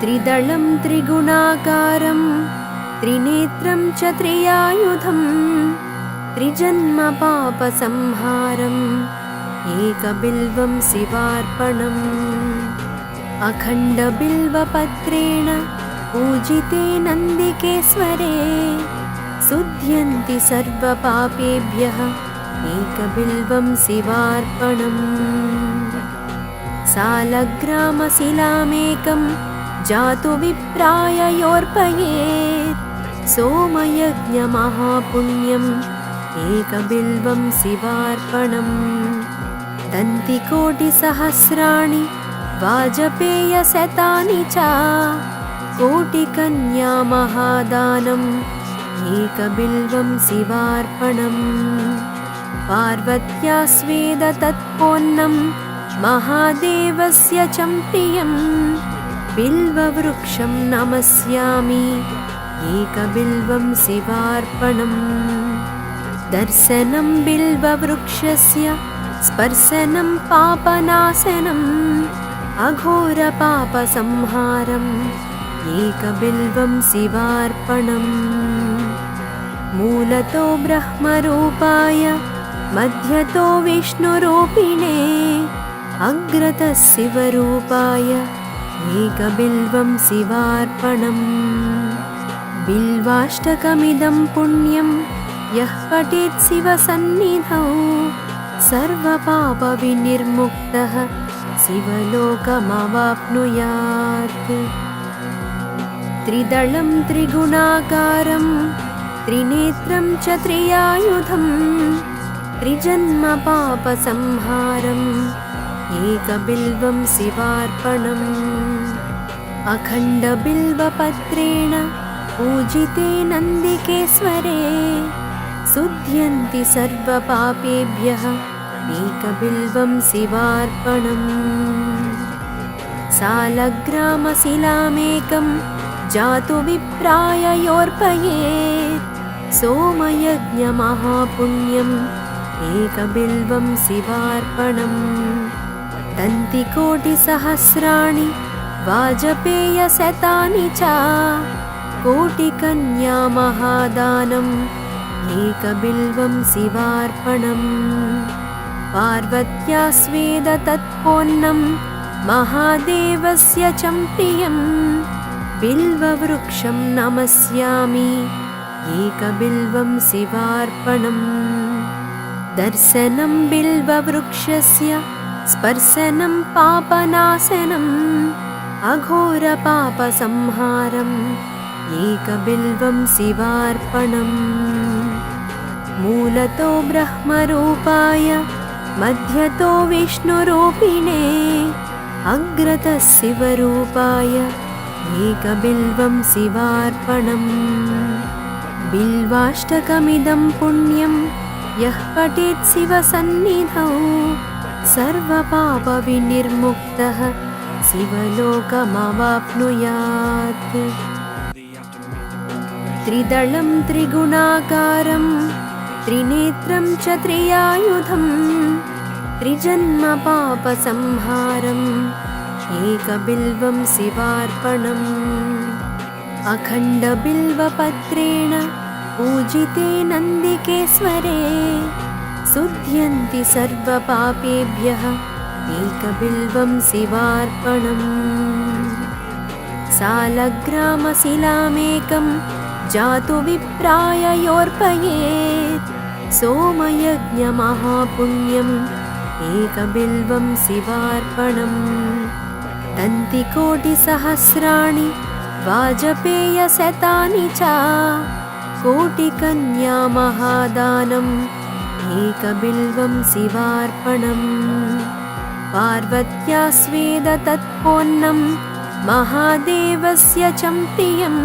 त्रिदलं त्रिगुणाकारं त्रिनेत्रं च त्रियायुधं त्रिजन्मपापसंहारम् एकबिल्वं शिवार्पणम् अखण्डबिल्वपत्रेण पूजिते नन्दिकेश्वरे शुध्यन्ति सर्वपापेभ्यः एकबिल्वं शिवार्पणम् सालग्रामशिलामेकं जातु विप्राय योऽर्पयेत् सोमयज्ञमहापुण्यम् एकबिल्वं शिवार्पणम् दन्तिकोटिसहस्राणि वाजपेयशतानि च कोटिकन्या महादानम् एकबिल्वं शिवार्पणम् पार्वत्या स्वेद तत्पोन्नं महादेवस्य च प्रियं बिल्ववृक्षं नमस्यामि एकबिल्वं शिवार्पणम् दर्शनं बिल्ववृक्षस्य स्पर्शनं पापनाशनम् अघोरपापसंहारम् एकबिल्वं शिवार्पणम् मूलतो ब्रह्मरूपाय मध्यतो विष्णुरूपिणे अग्रतः शिवरूपाय एकबिल्वं शिवार्पणम् बिल्वाष्टकमिदं पुण्यं यः पठेत् शिवसन्निधौ सर्वपापविनिर्मुक्तः शिवलोकमवाप्नुयात् त्रिदलं त्रिगुणाकारं त्रिनेत्रं च त्रियायुधं त्रिजन्मपापसंहारम् एकबिल्वं शिवार्पणम् अखण्डबिल्वपत्रेण पूजिते नन्दिकेश्वरे शुध्यन्ति सर्वपापेभ्यः एकबिल्वं शिवार्पणम् सालग्रामशिलामेकं जातु विप्राय योऽर्पयेत् सोमयज्ञमहापुण्यम् एकबिल्वं शिवार्पणम् दन्तिकोटिसहस्राणि वाजपेयशतानि च कोटिकन्या महादानम् एकबिल्वं शिवार्पणम् पार्वत्या स्वेद तत्पोन्नं महादेवस्य च प्रियं बिल्ववृक्षं नमस्यामि एकबिल्वं शिवार्पणम् दर्शनं बिल्ववृक्षस्य स्पर्शनं पापनाशनम् अघोरपापसंहारम् एकबिल्वं शिवार्पणम् मूलतो ब्रह्मरूपाय मध्यतो विष्णुरूपिणे अग्रतः शिवरूपाय एकबिल्वं शिवार्पणम् बिल्वाष्टकमिदं पुण्यं यः पठेत् शिवसन्निधौ सर्वपापविनिर्मुक्तः शिवलोकमवाप्नुयात् त्रिदलं त्रिगुणाकारं त्रिनेत्रं च त्रियायुधं त्रिजन्मपापसंहारम् एकबिल्वं शिवार्पणम् अखण्डबिल्वपत्रेण पूजिते नन्दिकेश्वरे शुध्यन्ति सर्वपापेभ्यः एकबिल्वं शिवार्पणम् सालग्रामशिलामेकं जातु विप्राय योऽर्पयेत् सोमयज्ञमहापुण्यम् एकबिल्वं शिवार्पणम् दन्तिकोटिसहस्राणि वाजपेयशतानि च कोटिकन्या महादानम् एकबिल्वं शिवार्पणम् पार्वत्या स्वेद तत्पोन्नं महादेवस्य च प्रियं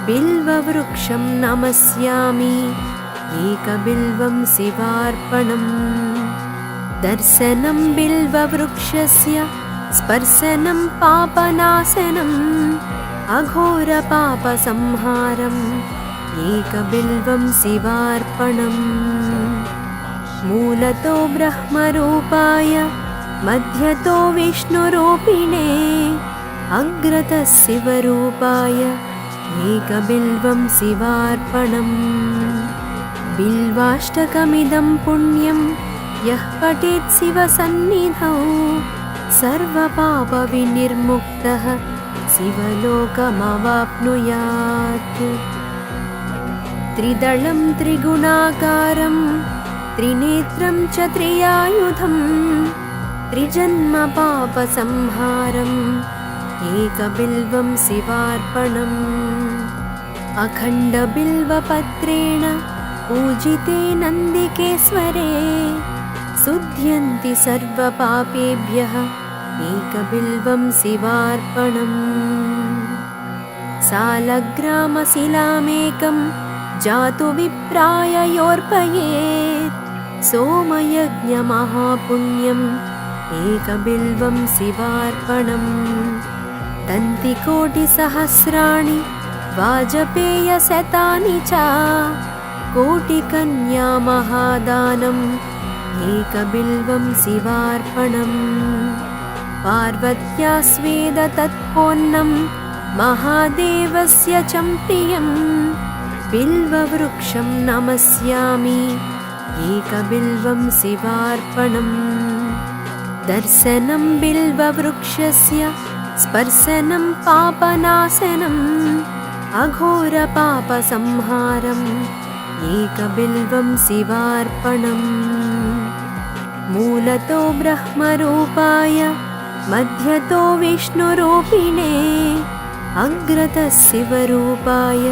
बिल्ववृक्षं नमस्यामि एकबिल्वं शिवार्पणम् दर्शनं बिल्ववृक्षस्य स्पर्शनं पापनाशनम् अघोरपापसंहारम् एकबिल्वं शिवार्पणम् मूलतो ब्रह्मरूपाय मध्यतो विष्णुरूपिणे अग्रतः शिवरूपाय एकबिल्वं शिवार्पणम् बिल्वाष्टकमिदं पुण्यं यः पठेत् शिवसन्निधौ सर्वपापविनिर्मुक्तः शिवलोकमवाप्नुयात्। त्रिदलं त्रिगुणाकारं त्रिनेत्रं च त्रियायुधं त्रिजन्मपापसंहारम् एकबिल्वं शिवार्पणम् अखण्डबिल्वपत्रेण पूजिते नन्दिकेश्वरे शुध्यन्ति सर्वपापेभ्यः एकबिल्वं शिवार्पणम् सालग्रामशिलामेकं जातु विप्राय योर्पयेत् सोमयज्ञमहापुण्यम् एकबिल्वं शिवार्पणम् तन्तिकोटिसहस्राणि वाजपेयशतानि च कोटिकन्यामहादानम् एकबिल्वं शिवार्पणम् पार्वत्या स्वेदतत्पोन्नं महादेवस्य च प्रियं बिल्ववृक्षं नमस्यामि एकबिल्वं शिवार्पणम् दर्शनं बिल्ववृक्षस्य स्पर्शनं पापनाशनम् अघोरपापसंहारम् एकबिल्वं शिवार्पणम् मूलतो ब्रह्मरूपाय मध्यतो विष्णुरूपिणे अग्रतः शिवरूपाय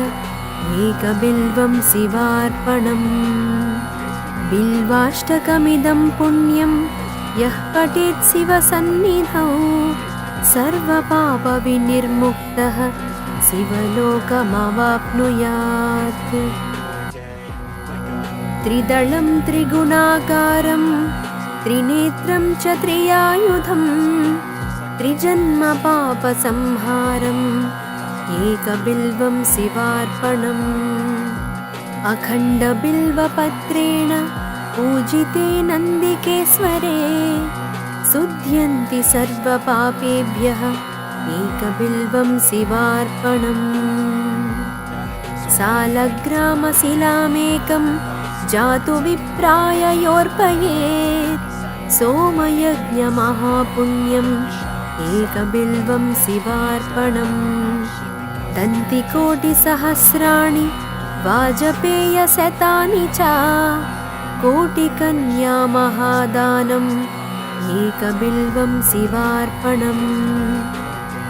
एकबिल्वं शिवार्पणम् बिल्वाष्टकमिदं पुण्यं यः पठेत् शिवसन्निधौ सर्वपापविनिर्मुक्तः शिवलोकमवाप्नुयात्। त्रिदलं त्रिगुणाकारं त्रिनेत्रं च त्रियायुधं त्रिजन्मपापसंहारम् एकबिल्वं शिवार्पणम् अखण्डबिल्वपत्रेण पूजिते नन्दिकेश्वरे शुध्यन्ति सर्वपापेभ्यः एकबिल्वं शिवार्पणम् सालग्रामशिलामेकं जातु विप्राय योर्पयेत् सोमयज्ञमहापुण्यम् एकबिल्वं शिवार्पणम् तन्तिकोटिसहस्राणि वाजपेयशतानि च कोटिकन्यामहादानम् एकबिल्वं शिवार्पणम्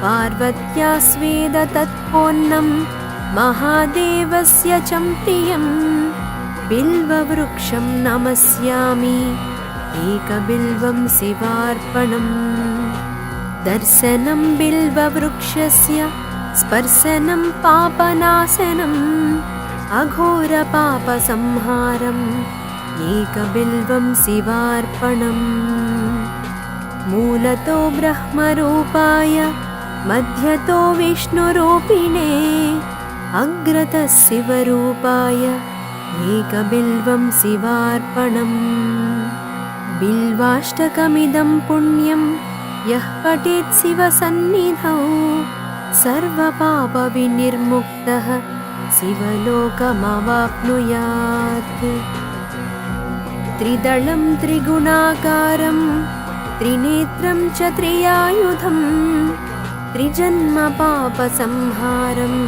पार्वत्या स्वेदतत्पोन्नं महादेवस्य च प्रियं बिल्ववृक्षं नमस्यामि एकबिल्वं शिवार्पणम् दर्शनं बिल्ववृक्षस्य स्पर्शनं पापनाशनम् अघोरपापसंहारम् एकबिल्वं शिवार्पणम् मूलतो ब्रह्मरूपाय मध्यतो विष्णुरूपिणे अग्रतः शिवरूपाय एकबिल्वं शिवार्पणम् बिल्वाष्टकमिदं पुण्यं यः पठेत् शिवसन्निधौ सर्वपापविनिर्मुक्तः शिवलोकमवाप्नुयात्। त्रिदलं त्रिगुणाकारं त्रिनेत्रं च त्रियायुधं त्रिजन्मपापसंहारम्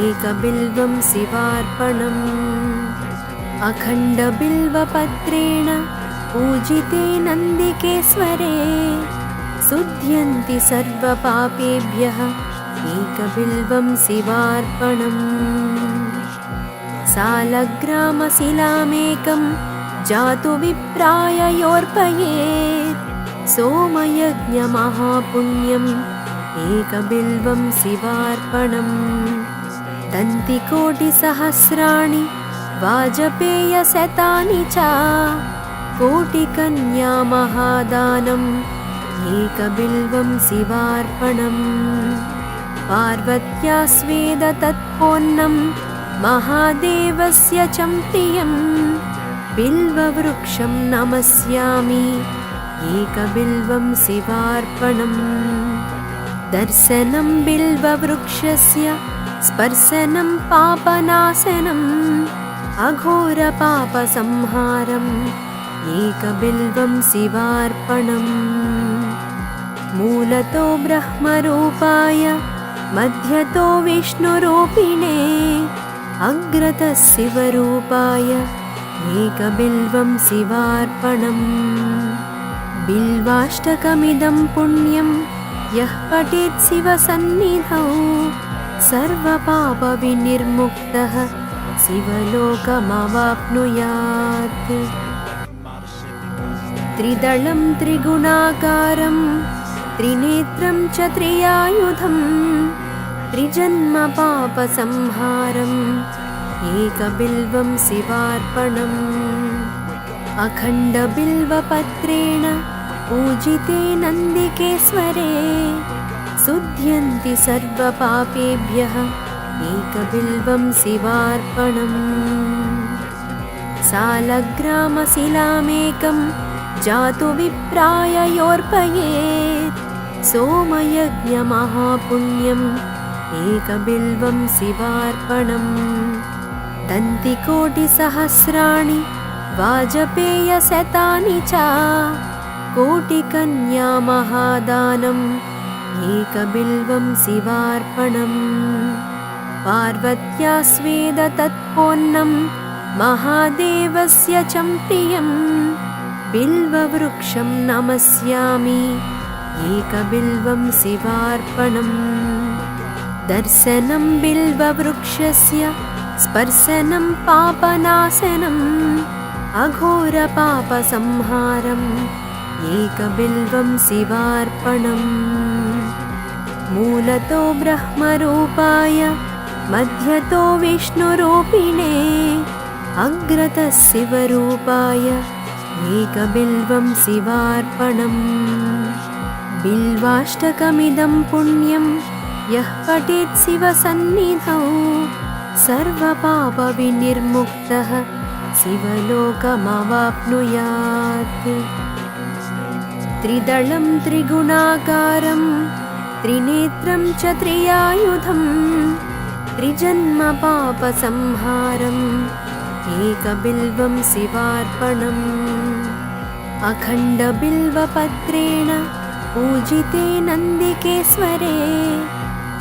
एकबिल्वं शिवार्पणम् अखण्डबिल्वपत्रेण पूजिते नन्दिकेश्वरे शुध्यन्ति सर्वपापेभ्यः एकबिल्वं शिवार्पणम् सालग्रामशिलामेकं जातु विप्राय योर्पयेत् सोमयज्ञमहापुण्यम् एकबिल्वं शिवार्पणम् तन्तिकोटिसहस्राणि वाजपेयशतानि च कोटिकन्यामहादानम् एकबिल्वं शिवार्पणम् पार्वत्या स्वेदतत्पोन्नं महादेवस्य च प्रियं बिल्ववृक्षं नमस्यामि एकबिल्वं शिवार्पणम् दर्शनं बिल्ववृक्षस्य स्पर्शनं पापनाशनम् अघोरपापसंहारम् एकबिल्वं शिवार्पणम् मूलतो ब्रह्मरूपाय मध्यतो विष्णुरूपिणे अग्रतः शिवरूपाय एकबिल्वं शिवार्पणम् बिल्वाष्टकमिदं पुण्यं यः पठेत् शिवसन्निधौ सर्वपापविनिर्मुक्तः शिवलोकमवाप्नुयात् त्रिदलं त्रिगुणाकारं त्रिनेत्रं च त्रियायुधं त्रिजन्मपापसंहारम् एकबिल्वं शिवार्पणम् अखण्डबिल्वपत्रेण पूजिते नन्दिकेश्वरे शुध्यन्ति सर्वपापेभ्यः एकबिल्वं शिवार्पणम् सालग्रामशिलामेकं जातु विप्राय योर्पयेत् सोमयज्ञमहापुण्यम् एकबिल्वं शिवार्पणम् दन्तिकोटिसहस्राणि वाजपेयशतानि च कोटिकन्यामहादानम् एकबिल्वं शिवार्पणम् पार्वत्या स्वेदतत्पोन्नं महादेवस्य च प्रियं बिल्ववृक्षं नमस्यामि एकबिल्वं शिवार्पणम् दर्शनं बिल्ववृक्षस्य स्पर्शनं पापनाशनम् अघोरपापसंहारम् एकबिल्वं शिवार्पणम् मूलतो ब्रह्मरूपाय मध्यतो विष्णुरूपिणे अग्रतः शिवरूपाय एकबिल्वं शिवार्पणम् बिल्वाष्टकमिदं पुण्यं यः पठेत् शिवसन्निधौ सर्वपापविनिर्मुक्तः शिवलोकमवाप्नुयात् त्रिदलं त्रिगुणाकारं त्रिनेत्रं च त्रियायुधं त्रिजन्मपापसंहारम् एकबिल्वं शिवार्पणम् अखण्डबिल्वपत्रेण पूजिते नन्दिकेश्वरे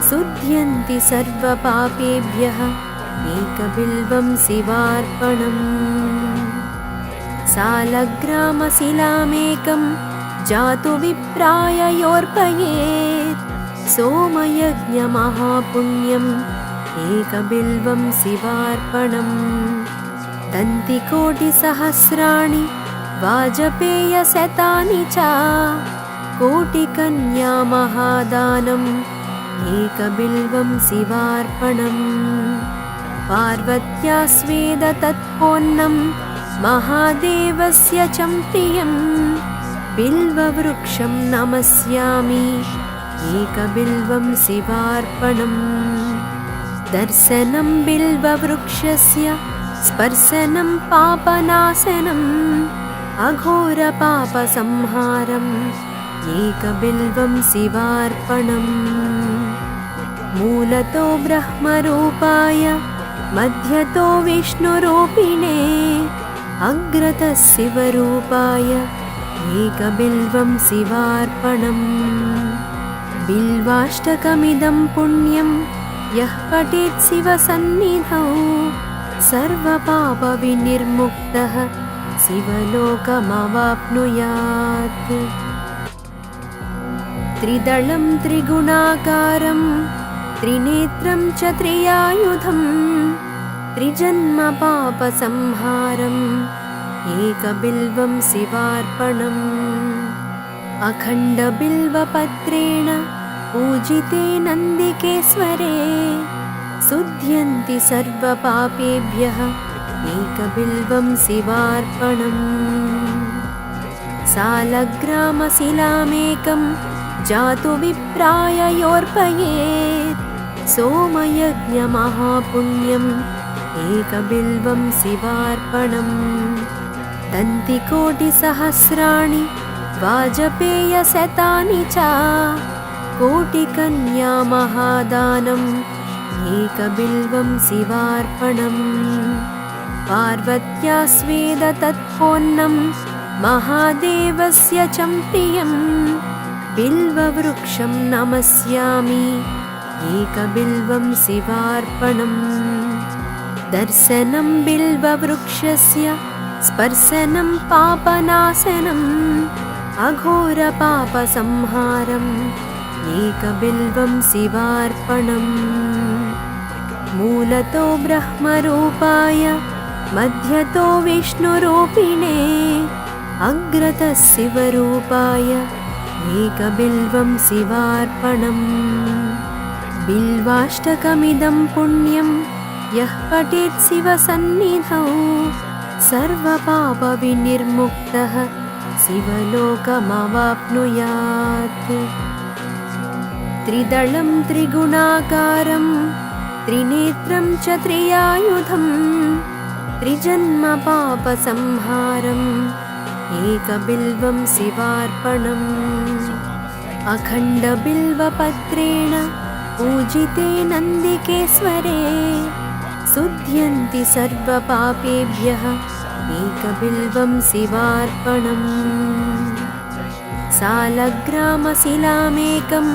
शुध्यन्ति सर्वपापेभ्यः एकबिल्वं शिवार्पणम् सालग्रामशिलामेकं जातु विप्राय योर्पयेत् सोमयज्ञमहापुण्यम् एकबिल्वं शिवार्पणम् दन्तिकोटिसहस्राणि वाजपेयशतानि च कोटिकन्यामहादानम् एकबिल्वं शिवार्पणम् पार्वत्या स्वेदतत्पोन्नं महादेवस्य च प्रियं बिल्ववृक्षं नमस्यामि एकबिल्वं शिवार्पणम् दर्शनं बिल्ववृक्षस्य स्पर्शनं पापनाशनम् अघोरपापसंहारम् एकबिल्वं शिवार्पणम् मूलतो ब्रह्मरूपाय मध्यतो विष्णुरूपिणे अग्रतः शिवरूपाय एकबिल्वं शिवार्पणम् बिल्वाष्टकमिदं पुण्यं यः पठेत् शिवसन्निधौ सर्वपापविनिर्मुक्तः शिवलोकमवाप्नुयात् त्रिदलं त्रिगुणाकारं त्रिनेत्रं च त्रियायुधं त्रिजन्मपापसंहारम् एकबिल्वं शिवार्पणम् अखण्डबिल्वपत्रेण पूजिते नन्दिकेश्वरे शुध्यन्ति सर्वपापेभ्यः एकबिल्वं शिवार्पणम् सालग्रामशिलामेकं जातु विप्राय योर्पयेत् सोमयज्ञमहापुण्यम् एकबिल्वं शिवार्पणम् दन्तिकोटिसहस्राणि वाजपेयशतानि च कोटिकन्या महादानम् एकबिल्वं शिवार्पणम् पार्वत्या स्वेद तत्पोन्नं महादेवस्य च प्रियम् बिल्ववृक्षं नमस्यामि एकबिल्वं शिवार्पणम् दर्शनं बिल्ववृक्षस्य स्पर्शनं पापनाशनम् अघोरपापसंहारम् एकबिल्वं शिवार्पणम् मूलतो ब्रह्मरूपाय मध्यतो विष्णुरूपिणे अग्रतः शिवरूपाय एकबिल्वं शिवार्पणम् बिल्वाष्टकमिदं पुण्यं यः पठेत् शिवसन्निधौ सर्वपापविनिर्मुक्तः शिवलोकमवाप्नुयात् त्रिदलं त्रिगुणाकारं त्रिनेत्रं च त्रियायुधं त्रिजन्मपापसंहारम् एकबिल्वं शिवार्पणम् अखण्डबिल्वपत्रेण पूजिते नन्दिकेश्वरे शुध्यन्ति सर्वपापेभ्यः एकबिल्वं शिवार्पणम् सालग्रामशिलामेकं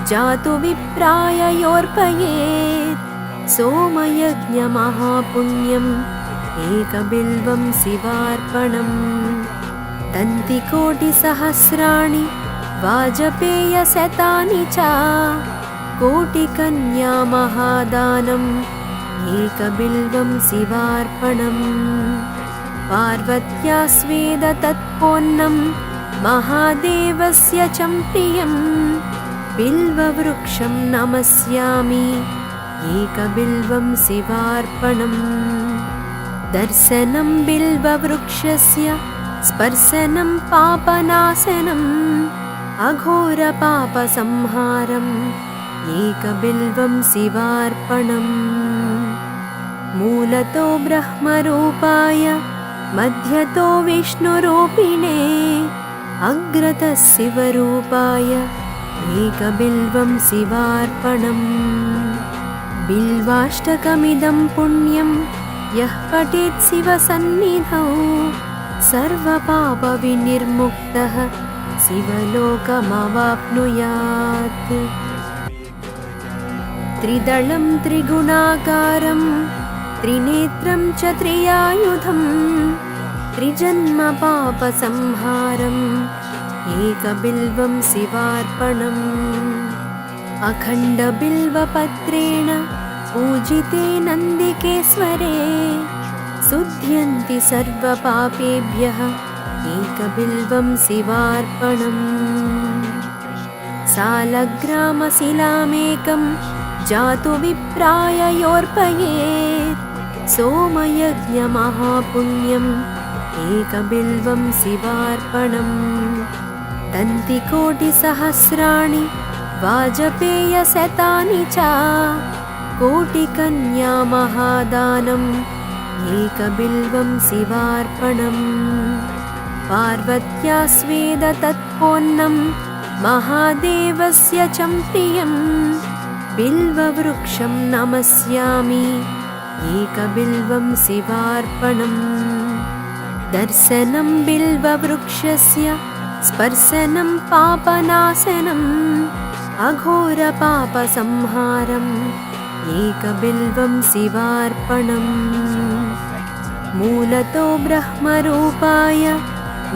जातु विप्राय योऽर्पयेत् सोमयज्ञमहापुण्यम् एकबिल्वं शिवार्पणम् दन्तिकोटिसहस्राणि वाजपेयशतानि च कोटिकन्या महादानम् एकबिल्वं शिवार्पणम् पार्वत्या स्वेद तत्पोन्नं महादेवस्य च प्रियम् बिल्ववृक्षं नमस्यामि एकबिल्वं शिवार्पणम् दर्शनं बिल्ववृक्षस्य स्पर्शनं पापनाशनम् अघोरपापसंहारम् एकबिल्वं शिवार्पणम् मूलतो ब्रह्मरूपाय मध्यतो विष्णुरूपिणे अग्रतः शिवरूपाय एकबिल्वं शिवार्पणम् बिल्वाष्टकमिदं पुण्यं यः पठेत् शिवसन्निधौ सर्वपापविनिर्मुक्तः शिवलोकमवाप्नुयात् त्रिदलं त्रिगुणाकारं त्रिनेत्रं च त्रियायुधं त्रिजन्मपापसंहारम् एकबिल्वं शिवार्पणम् अखण्डबिल्वपत्रेण पूजिते नन्दिकेश्वरे शुध्यन्ति सर्वपापेभ्यः एकबिल्वं शिवार्पणम् सालग्रामशिलामेकं जातु विप्राय योऽर्पयेत् सोमयज्ञमहापुण्यम् एकबिल्वं शिवार्पणम् दन्तिकोटिसहस्राणि वाजपेयशतानि च कोटिकन्या महादानम् एकबिल्वं शिवार्पणम् पार्वत्या स्वेद तत्पोन्नं महादेवस्य च प्रियम् बिल्ववृक्षं नमस्यामि एकबिल्वं शिवार्पणम् दर्शनं बिल्ववृक्षस्य स्पर्शनं पापनाशनम् अघोरपापसंहारम् एकबिल्वं शिवार्पणम् मूलतो ब्रह्मरूपाय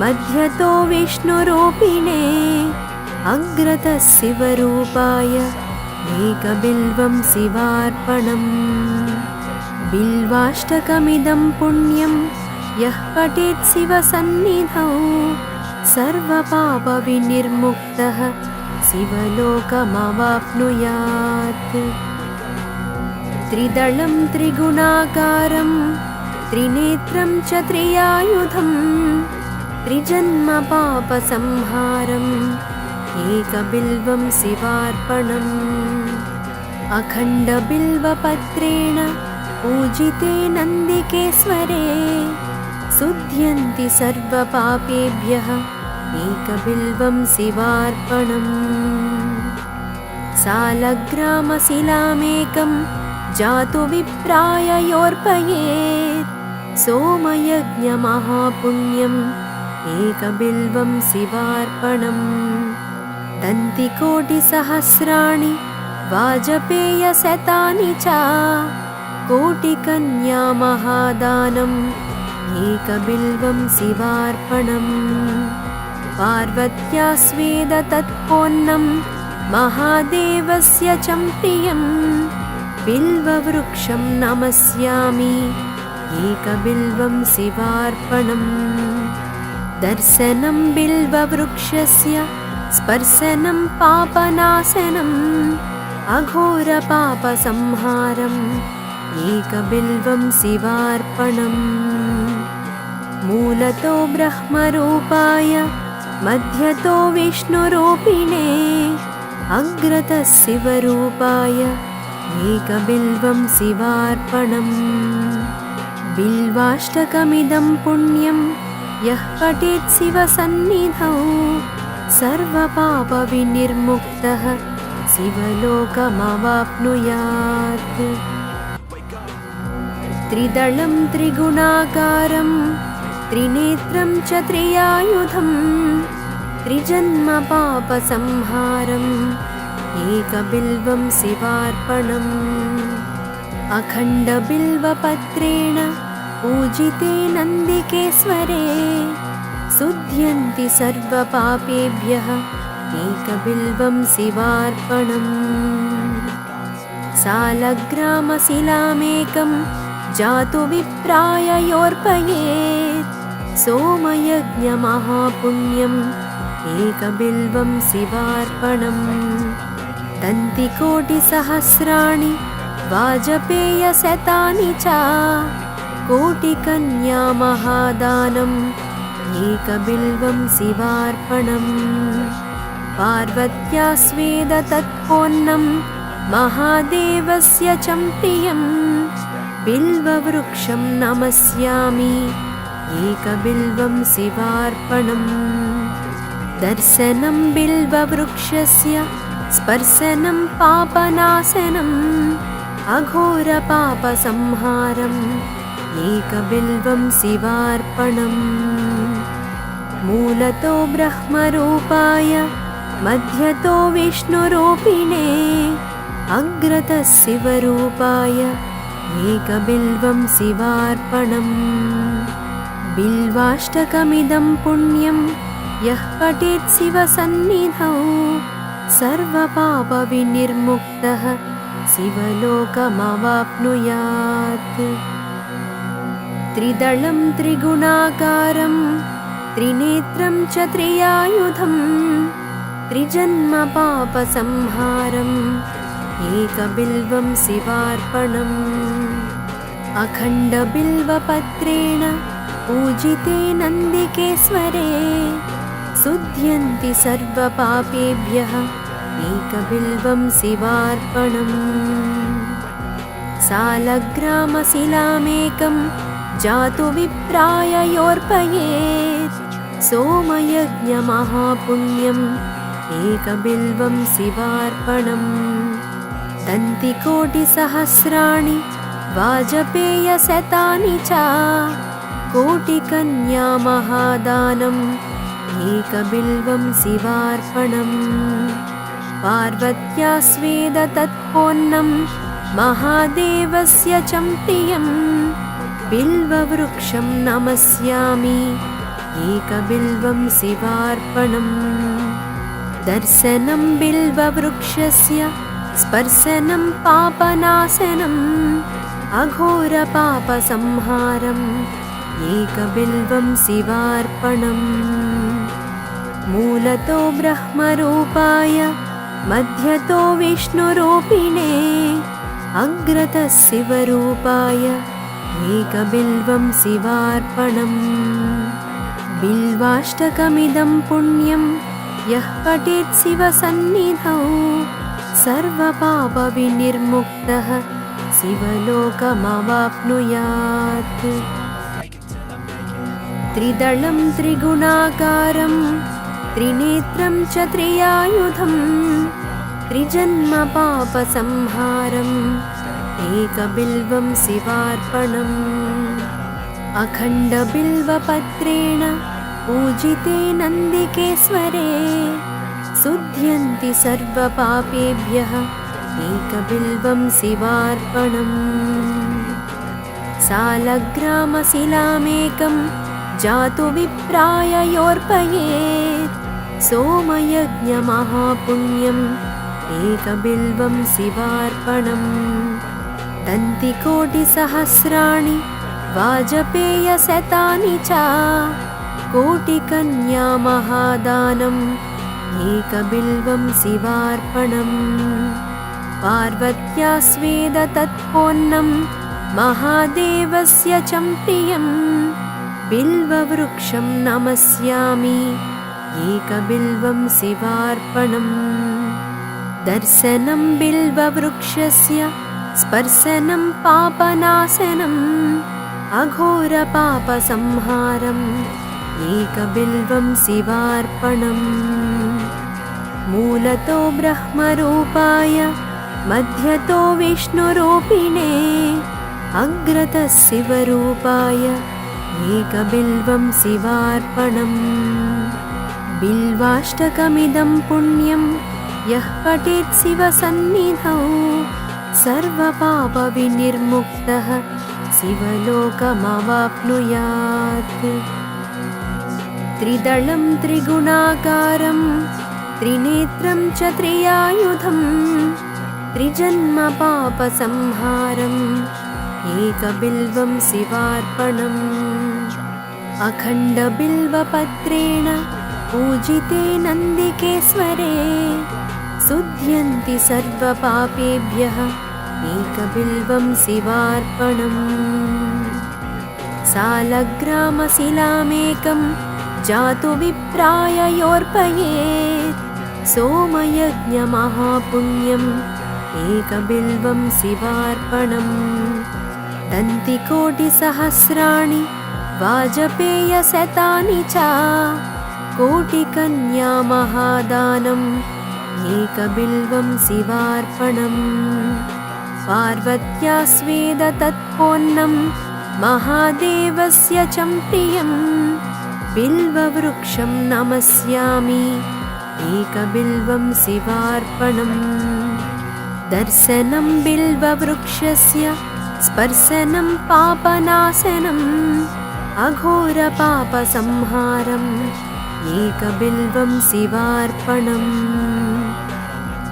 मध्यतो विष्णुरूपिणे अग्रतः शिवरूपाय एकबिल्वं शिवार्पणम् बिल्वाष्टकमिदं पुण्यं यः पठेत् शिवसन्निधौ सर्वपापविनिर्मुक्तः शिवलोकमवाप्नुयात् त्रिदलं त्रिगुणाकारं त्रिनेत्रं च त्रियायुधं त्रिजन्मपापसंहारम् एकबिल्वं शिवार्पणम् अखण्डबिल्वपत्रेण पूजिते नन्दिकेश्वरे शुध्यन्ति सर्वपापेभ्यः एकबिल्वं शिवार्पणम् सालग्रामशिलामेकं जातु विप्राय योर्पयेत् सोमयज्ञमहापुण्यम् एकबिल्वं शिवार्पणम् दन्तिकोटिसहस्राणि वाजपेयशतानि च कोटिकन्या महादानम् एकबिल्वं शिवार्पणम् पार्वत्या स्वेद तत्पोन्नं महादेवस्य च प्रियम् बिल्ववृक्षं नमस्यामि एकबिल्वं शिवार्पणम् दर्शनं बिल्ववृक्षस्य स्पर्शनं पापनाशनम् अघोरपापसंहारम् एकबिल्वं शिवार्पणम् मूलतो ब्रह्मरूपाय मध्यतो विष्णुरूपिणे अग्रतः शिवरूपाय एकबिल्वं शिवार्पणम् बिल्वाष्टकमिदं पुण्यं यः पठेत् शिवसन्निधौ सर्वपापविनिर्मुक्तः शिवलोकमवाप्नुयात् त्रिदलं त्रिगुणाकारं त्रिनेत्रं च त्रियायुधं त्रिजन्मपापसंहारम् एकबिल्वं शिवार्पणम् अखण्डबिल्वपत्रेण पूजिते नन्दिकेश्वरे शुध्यन्ति सर्वपापेभ्यः एकबिल्वं शिवार्पणम् सालग्रामशिलामेकं जातु विप्राय योर्पयेत् सोमयज्ञमहापुण्यम् एकबिल्वं शिवार्पणम् दन्तिकोटिसहस्राणि वाजपेयशतानि च कोटिकन्या महादानम् एकबिल्वं शिवार्पणम् पार्वत्या स्वेद तत्पोन्नं महादेवस्य च प्रियम् बिल्ववृक्षं नमस्यामि एकबिल्वं शिवार्पणम् दर्शनं बिल्ववृक्षस्य स्पर्शनं पापनाशनम् अघोरपापसंहारम् एकबिल्वं शिवार्पणम् मूलतो ब्रह्मरूपाय मध्यतो विष्णुरूपिणे अग्रतः शिवरूपाय एकबिल्वं शिवार्पणम् बिल्वाष्टकमिदं पुण्यं यः पठेत् शिवसन्निधौ सर्वपापविनिर्मुक्तः शिवलोकमवाप्नुयात् त्रिदलं त्रिगुणाकारं त्रिनेत्रं च त्रियायुधं त्रिजन्मपापसंहारम् एकबिल्वं शिवार्पणम् अखण्डबिल्वपत्रेण पूजिते नन्दिकेश्वरे शुध्यन्ति सर्वपापेभ्यः एकबिल्वं शिवार्पणम् सालग्रामशिलामेकं जातु विप्राय योर्पयेत् सोमयज्ञमहापुण्यम् एकबिल्वं शिवार्पणम् दन्तिकोटिसहस्राणि वाजपेयशतानि च कोटिकन्या महादानम् एकबिल्वं शिवार्पणम् पार्वत्या स्वेद तत्पोन्नं महादेवस्य च प्रियम् बिल्ववृक्षं नमस्यामि एकबिल्वं शिवार्पणम् दर्शनं बिल्ववृक्षस्य स्पर्शनं पापनाशनम् अघोरपापसंहारम् एकबिल्वं शिवार्पणम् मूलतो ब्रह्मरूपाय मध्यतो विष्णुरूपिणे अग्रतः शिवरूपाय एकबिल्वं शिवार्पणम् बिल्वाष्टकमिदं पुण्यं यः पठेत् शिवसन्निधौ सर्वपापविनिर्मुक्तः शिवलोकमवाप्नुयात् त्रिदलं त्रिगुणाकारं त्रिनेत्रं च त्रियायुधं त्रिजन्म पापसंहारम् एकबिल्वं शिवार्पणम् अखण्डबिल्वपत्रेण पूजिते नन्दिकेश्वरे शुध्यन्ति सर्वपापेभ्यः एकबिल्वं शिवार्पणम् सालग्रामशिलामेकं जातु विप्राय योर्पयेत् सोमयज्ञमहापुण्यम् एकबिल्वं शिवार्पणम् दन्तिकोटिसहस्राणि वाजपेयशतानि च कोटिकन्या महादानम् एकबिल्वं शिवार्पणम् पार्वत्या स्वेद तत्पोन्नं महादेवस्य च प्रियं बिल्ववृक्षं नमस्यामि एकबिल्वं शिवार्पणम् दर्शनं बिल्ववृक्षस्य स्पर्शनं पापनाशनम् अघोरपापसंहारम् एकबिल्वं शिवार्पणम् मूलतो ब्रह्मरूपाय मध्यतो विष्णुरूपिणे अग्रतः शिवरूपाय एकबिल्वं शिवार्पणम् बिल्वाष्टकमिदं पुण्यं यः पठेत् शिवसन्निधौ सर्वपापविनिर्मुक्तः शिवलोकमवाप्नुयात् त्रिदलं त्रिगुणाकारं त्रिनेत्रं च त्रियायुधं त्रिजन्म पापसंहारम् एकबिल्वं शिवार्पणम् अखण्डबिल्वपत्रेण पूजिते नन्दिकेश्वरे शुध्यन्ति सर्वपापेभ्यः एकबिल्वं शिवार्पणम् सालग्रामशिलामेकं जातु विप्राय योर्पयेत् सोमयज्ञमहापुण्यम् एकबिल्वं शिवार्पणम् दन्तिकोटिसहस्राणि वाजपेयशतानि च कोटिकन्या महादानम् एकबिल्वं शिवार्पणम् पार्वत्या स्वेद तत्पोन्नं महादेवस्य च प्रियं बिल्ववृक्षं नमस्यामि एकबिल्वं शिवार्पणम् दर्शनं बिल्ववृक्षस्य स्पर्शनं पापनाशनम् अघोरपापसंहारम् एकबिल्वं शिवार्पणम्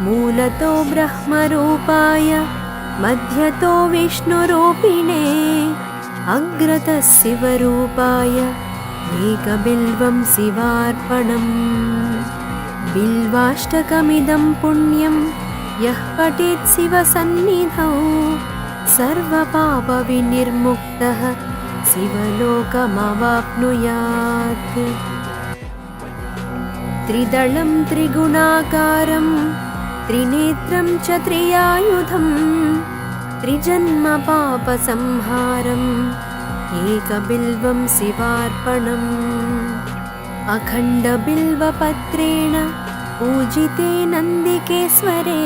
मूलतो ब्रह्मरूपाय मध्यतो विष्णुरूपिणे अग्रतः शिवरूपाय एकबिल्वं शिवार्पणम् बिल्वाष्टकमिदं पुण्यं यः पठेत् शिवसन्निधौ सर्वपापविनिर्मुक्तः शिवलोकमवाप्नुयात् त्रिदलं त्रिगुणाकारं त्रिनेत्रं च त्रियायुधं त्रिजन्म पापसंहारम् एकबिल्वं शिवार्पणम् अखण्डबिल्वपत्रेण पूजिते नन्दिकेश्वरे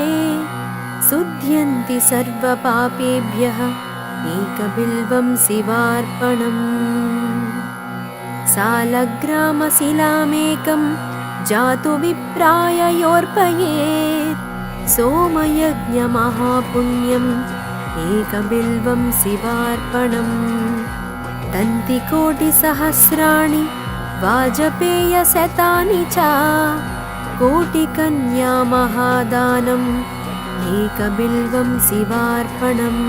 शुध्यन्ति सर्वपापेभ्यः एकबिल्वं शिवार्पणम् सालग्रामशिलामेकं जातु विप्राय योर्पयेत् सोमयज्ञमहापुण्यम् एकबिल्वं शिवार्पणम् दन्तिकोटिसहस्राणि वाजपेयशतानि च कोटिकन्या महादानम् एकबिल्वं शिवार्पणम्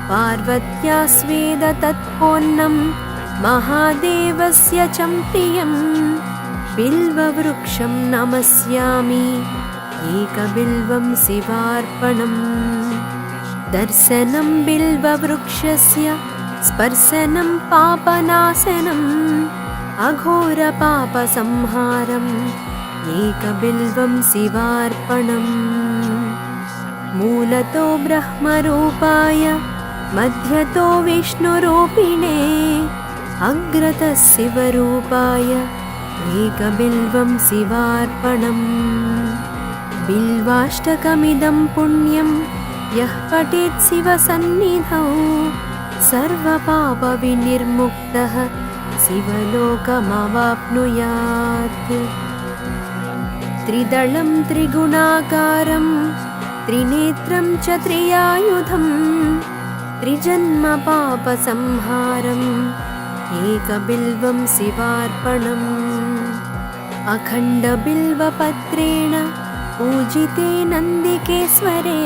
पार्वत्या स्वेद तत्पोन्नं महादेवस्य च प्रियं बिल्ववृक्षं नमस्यामि एकबिल्वं शिवार्पणम् दर्शनं बिल्ववृक्षस्य स्पर्शनं पापनाशनम् अघोरपापसंहारम् एकबिल्वं शिवार्पणम् मूलतो ब्रह्मरूपाय मध्यतो विष्णुरूपिणे अग्रतः शिवरूपाय एकबिल्वं शिवार्पणम् बिल्वाष्टकमिदं पुण्यं यः पठेत् शिवसन्निधौ सर्वपापविनिर्मुक्तः शिवलोकमवाप्नुयात्। त्रिदलं त्रिगुणाकारं त्रिनेत्रं च त्रियायुधं त्रिजन्मपापसंहारम् एकबिल्वं शिवार्पणम्। अखण्डबिल्वपत्रेण पूजिते नन्दिकेश्वरे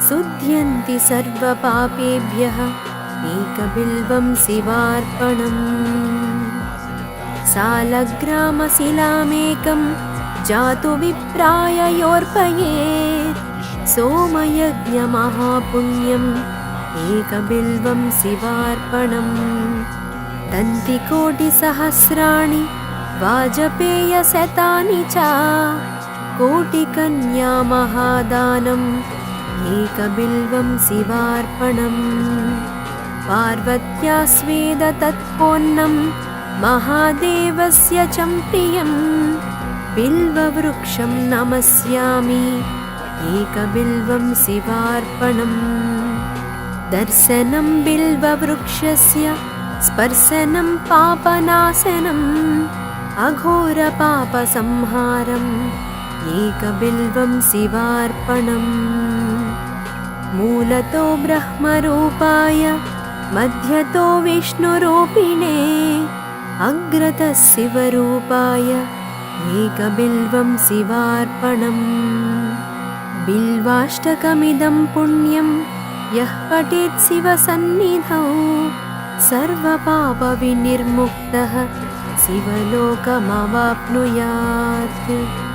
शुध्यन्ति सर्वपापेभ्यः एकबिल्वं शिवार्पणम्। सालग्रामशिलामेकं जातु विप्राय योऽर्पयेत् सोमयज्ञमहापुण्यम् एकबिल्वं शिवार्पणम्। दन्तिकोटिसहस्राणि वाजपेयशतानि च कोटिकन्या महादानम् एकबिल्वं शिवार्पणम्। पार्वत्या स्वेद तत्पोन्नं महादेवस्य च प्रियं बिल्ववृक्षं नमस्यामि एकबिल्वं शिवार्पणम्। दर्शनं बिल्ववृक्षस्य स्पर्शनं पापनाशनम् अघोरपापसंहारम् एकबिल्वं शिवार्पणम्। मूलतो ब्रह्मरूपाय मध्यतो विष्णुरूपिणे अग्रतः शिवरूपाय एकबिल्वं शिवार्पणम्। बिल्वाष्टकमिदं पुण्यं यः पठेत् शिवसन्निधौ सर्वपापविनिर्मुक्तः शिवलोकमवाप्नुयात्।